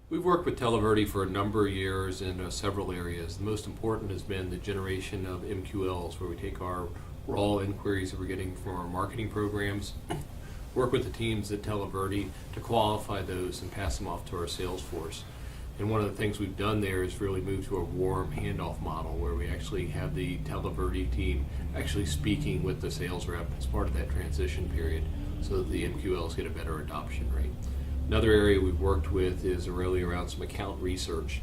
We've worked with Televerde for a number of years in several areas. The most important has been the generation of MQLs, where we take our raw inquiries that we're getting from our marketing programs, work with the teams at Televerde to qualify those and pass them off to our sales force. And one of the things we've done there is really move to a warm handoff model where we actually have the Televerde team actually speaking with the sales rep as part of that transition period so that the MQLs get a better adoption rate. Another area we've worked with is really around some account research.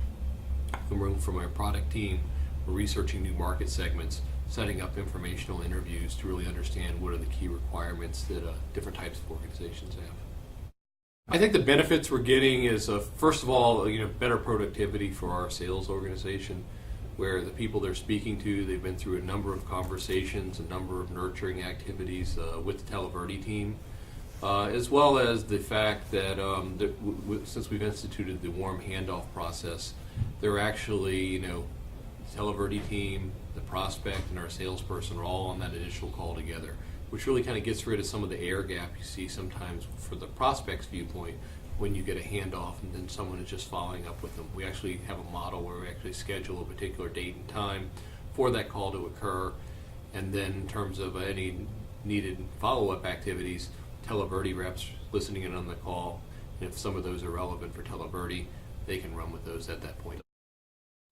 From our product team, we're researching new market segments, setting up informational interviews to really understand what are the key requirements that different types of organizations have. I think the benefits we're getting is, first of all, better productivity for our sales organization, where the people they're speaking to, they've been through a number of conversations, a number of nurturing activities with the Televerde team, as well as the fact that since we've instituted the warm handoff process, they're actually, Televerde team, the prospect, and our salesperson are all on that initial call together, which really kind of gets rid of some of the air gap you see sometimes for the prospect's viewpoint when you get a handoff and then someone is just following up with them. We actually have a model where we actually schedule a particular date and time for that call to occur, and then in terms of any needed follow-up activities, Televerde reps listening in on the call, and if some of those are relevant for Televerde, they can run with those at that point.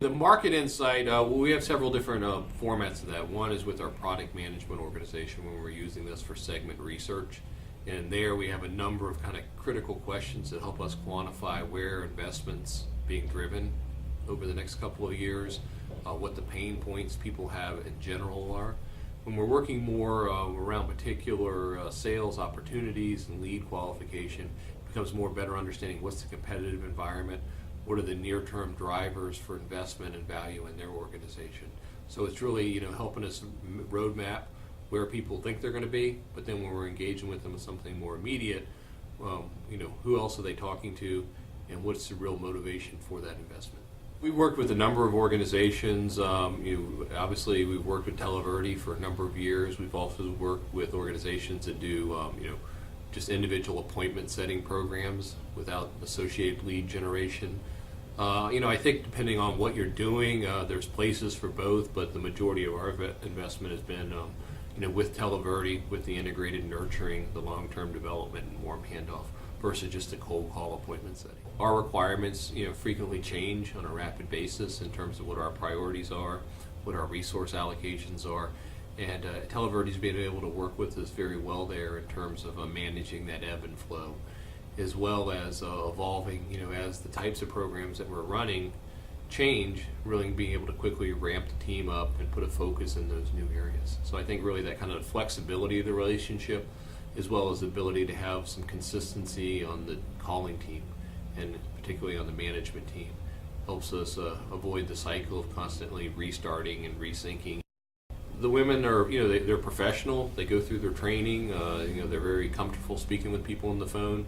The market insight, we have several different formats of that. One is with our product management organization when we're using this for segment research. And there we have a number of kind of critical questions that help us quantify where investments being driven over the next couple of years, what the pain points people have in general are. When we're working more around particular sales opportunities and lead qualification, it becomes more better understanding what's the competitive environment, what are the near-term drivers for investment and value in their organization. So it's really helping us roadmap where people think they're going to be, but then when we're engaging with them with something more immediate, who else are they talking to, and what's the real motivation for that investment. We've worked with a number of organizations. Obviously, we've worked with Televerde for a number of years. We've also worked with organizations that do just individual appointment setting programs without associated lead generation. I think depending on what you're doing, there's places for both, but the majority of our investment has been with Televerde, with the integrated nurturing, the long-term development, and warm handoff versus just a cold call appointment setting. Our requirements frequently change on a rapid basis in terms of what our priorities are, what our resource allocations are. And Televerde's been able to work with us very well there in terms of managing that ebb and flow, as well as evolving, as the types of programs that we're running change, really being able to quickly ramp the team up and put a focus in those new areas. So I think really that kind of flexibility of the relationship, as well as the ability to have some consistency on the calling team, and particularly on the management team, helps us avoid the cycle of constantly restarting and resyncing. The women are, they're professional. They go through their training. They're very comfortable speaking with people on the phone,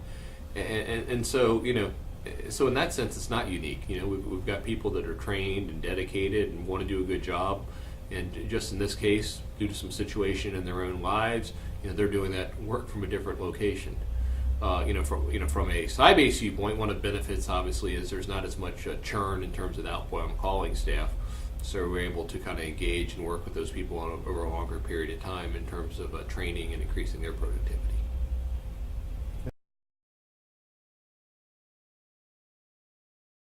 and so so in that sense, it's not unique. We've got people that are trained and dedicated and want to do a good job, and just in this case, due to some situation in their own lives, they're doing that work from a different location. From a Sybase viewpoint, one of the benefits obviously is there's not as much churn in terms of outbound calling staff. So we're able to kind of engage and work with those people over a longer period of time in terms of training and increasing their productivity.